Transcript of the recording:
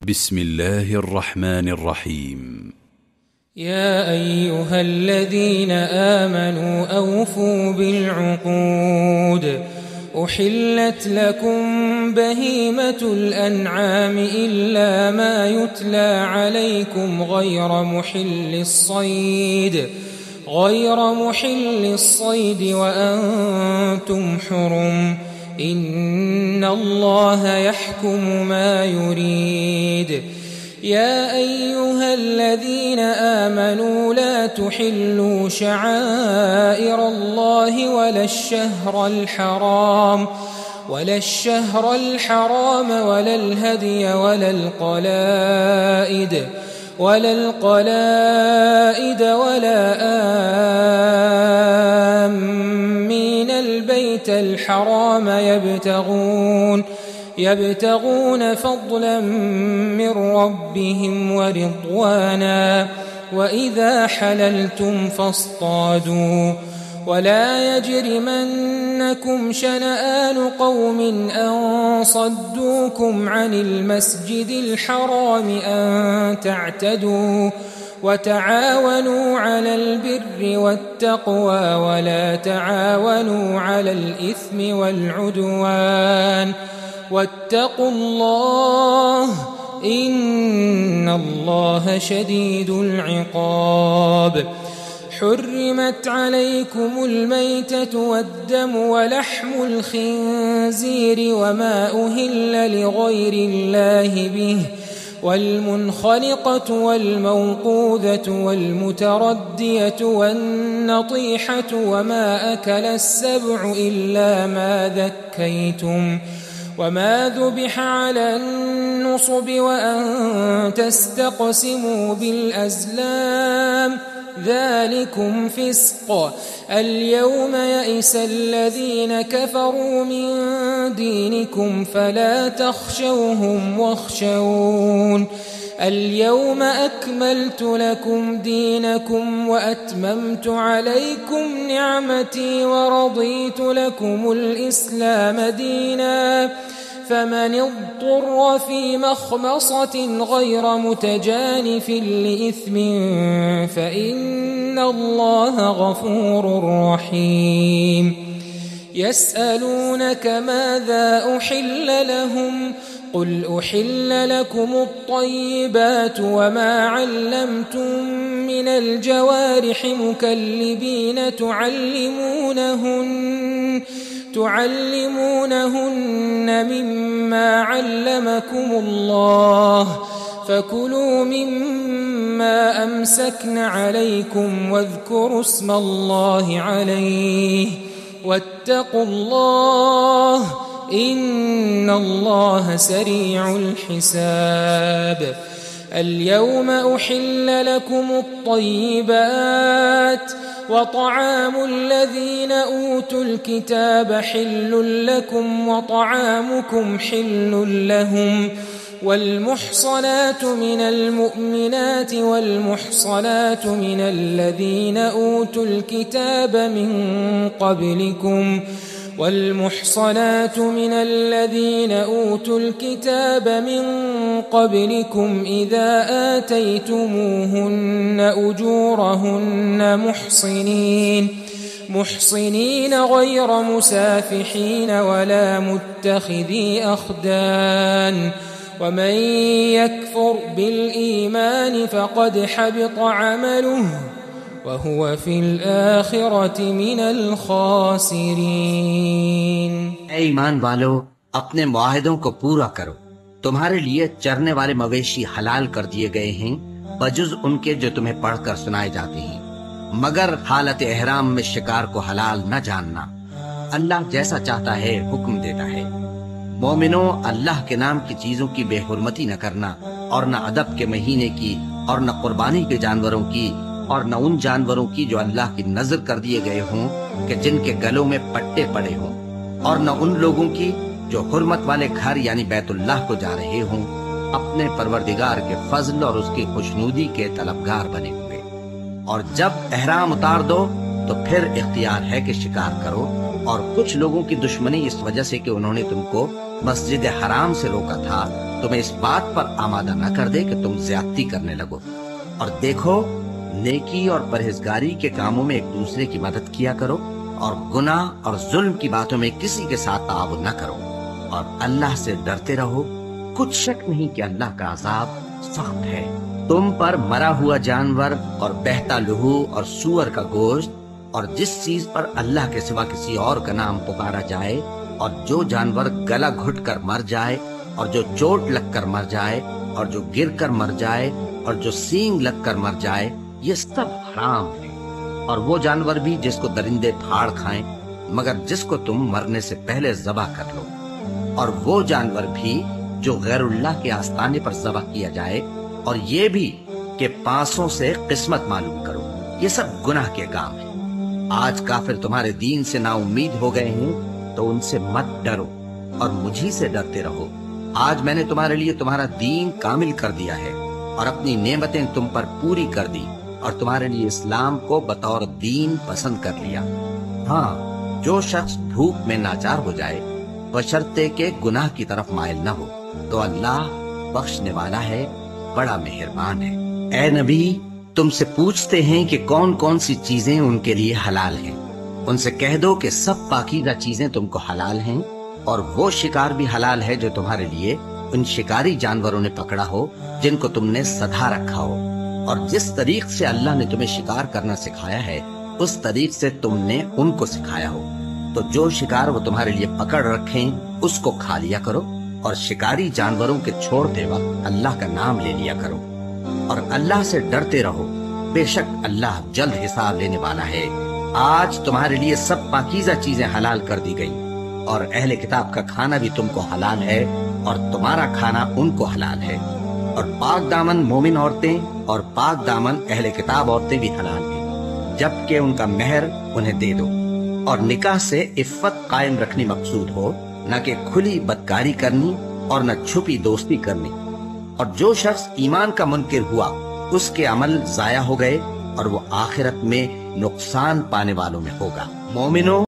بسم الله الرحمن الرحيم. يا أيها الذين آمنوا أوفوا بالعقود. أحلت لكم بهيمة الأنعام إلا ما يتلى عليكم غير محل الصيد وأنتم حرم. إن الله يحكم ما يريد. يا أيها الذين آمنوا لا تحلوا شعائر الله ولا الشهر الحرام ولا الهدي ولا القلائد ولا آمين البيت الحرام يبتغون فضلا من ربهم ورضوانا. وإذا حللتم فاصطادوا. ولا يجرمنكم شنآن قوم أن صدوكم عن المسجد الحرام أن تعتدوا. وتعاونوا على البر والتقوى ولا تعاونوا على الإثم والعدوان. واتقوا الله إن الله شديد العقاب. حرمت عليكم الميتة والدم ولحم الخنزير وما أهل لغير الله به والمنخنقة والموقوذة والمتردية والنطيحة وما أكل السبع إلا ما ذكيتم وما ذبح على النصب وأن تستقسموا بالأزلام ذلكم فسق. اليوم يئس الذين كفروا من دينكم فلا تخشوهم واخشون. اليوم أكملت لكم دينكم وأتممت عليكم نعمتي ورضيت لكم الإسلام دينا. فمن اضطر في مخمصة غير متجانف لإثم فإن الله غفور رحيم. يسألونك ماذا أحل لهم قل أحل لكم الطيبات وما علمتم من الجوارح مكلبين تعلمونهن مما علمكم الله فكلوا مما أمسكن عليكم واذكروا اسم الله عليه واتقوا الله إن الله سريع الحساب. اليوم أحل لكم الطيبات وطعام الذين أوتوا الكتاب حل لكم وطعامكم حل لهم. والمحصنات من المؤمنات والمحصنات من الذين أوتوا الكتاب من قبلكم إذا آتيتموهن أجورهن محصنين غير مسافحين ولا متخذي أخدان. ومن يكفر بالإيمان فقد حبط عمله وهو في الآخرة من الخاسرين. ऐ ईमान वालो, अपने मुआहिदों को पूरा करो। तुम्हारे लिए चरने वाले मवेशी हलाल कर दिए गए हैं बजुज उनके जो तुम्हें पढ़कर सुनाए जाते हैं, मगर हालत एहराम में शिकार को हलाल न जानना। अल्लाह जैसा चाहता है हुक्म देता है। मोमिनो, अल्लाह के नाम की चीजों की बेहुरमती न करना और न अदब के महीने की और न कुर्बानी के जानवरों की और न उन जानवरों की जो अल्लाह की नजर कर दिए गए हों कि जिनके गलों में पट्टे पड़े हों, और न उन लोगों की जो हुर्मत वाले घर यानी बैतुल्लाह को जा रहे हों अपने परवरदिगार के फजल और उसकी खुशनूदी के तलबगार बने हुए। और जब एहराम उतार दो तो फिर इख्तियार है कि शिकार करो। और कुछ लोगों की दुश्मनी इस वजह से कि उन्होंने तुमको मस्जिद हराम से रोका था تمہیں اس بات پر آمادہ نہ کر دے کہ تم زیادتی کرنے لگو۔ اور دیکھو، نیکی اور پرہیزگاری کے کاموں میں ایک دوسرے کی مدد کیا کرو، اور گناہ اور ظلم کی باتوں میں کسی کے ساتھ تعاون نہ کرو، اور اللہ سے ڈرتے رہو۔ کچھ شک نہیں کہ اللہ کا عذاب سخت ہے۔ تم پر مرا ہوا جانور اور بہتا لہو اور سور کا گوشت، اور جس چیز پر اللہ کے سوا کسی اور کا نام پکارا جائے، اور جو جانور گلا گھٹ کر مر جائے، اور جو چوٹ لگ کر مر جائے، اور جو گر کر مر جائے، اور جو سینگ لگ کر مر جائے، یہ سب حرام ہے۔ اور وہ جانور بھی جس کو درندے پھاڑ کھائیں، مگر جس کو تم مرنے سے پہلے ذبح کر لو۔ اور وہ جانور بھی جو غیر اللہ کے آستانے پر ذبح کیا جائے، اور یہ بھی کہ پانسوں سے قسمت معلوم کرو، یہ سب گناہ کے کام ہیں۔ آج کافر تمہارے دین سے نا امید ہو گئے ہیں، تو ان سے مت ڈرو اور مجھی سے ڈرتے رہو۔ آج میں نے تمہارے لیے تمہارا دین کامل کر دیا ہے، اور اپنی نعمتیں تم پر پوری کر دی، اور تمہارے لیے اسلام کو بطور دین پسند کر لیا۔ ہاں، جو شخص بھوک میں ناچار ہو جائے، بشرطے کہ گناہ کی طرف مائل نہ ہو، تو اللہ بخشنے والا ہے، بڑا مہربان ہے۔ اے نبی، تم سے پوچھتے ہیں کہ کون کون سی چیزیں ان کے لیے حلال ہیں۔ ان سے کہہ دو کہ سب پاکیزہ چیزیں تم کو حلال ہیں، اور وہ شکار بھی حلال ہے جو تمہارے لیے ان شکاری جانوروں نے پکڑا ہو جن کو تم نے سدھا رکھا ہو، اور جس طریق سے اللہ نے تمہیں شکار کرنا سکھایا ہے، اس طریق سے تم نے ان کو سکھایا ہو۔ تو جو شکار وہ تمہارے لیے پکڑ رکھیں اس کو کھا لیا کرو، اور شکاری جانوروں کے چھوڑتے وقت اللہ کا نام لے لیا کرو، اور اللہ سے ڈرتے رہو، بے شک اللہ جلد حساب لینے والا ہے۔ آج تمہارے لیے سب پاکیزہ چیزیں حلال کر دی گئی، اور اہل کتاب کا کھانا بھی تم کو حلال ہے، اور تمہارا کھانا ان کو حلال ہے۔ اور پاک دامن مومن عورتیں اور پاک دامن اہل کتاب عورتیں بھی حلال ہیں، جبکہ ان کا مہر انہیں دے دو۔ اور نکاح سے عفت قائم رکھنی مقصود ہو، نہ کہ کھلی بدکاری کرنی اور نہ چھپی دوستی کرنی۔ اور جو شخص ایمان کا منکر ہوا، اس کے عمل ضائع ہو گئے، اور وہ آخرت میں نقصان پانے والوں میں ہوگا۔ مومنوں،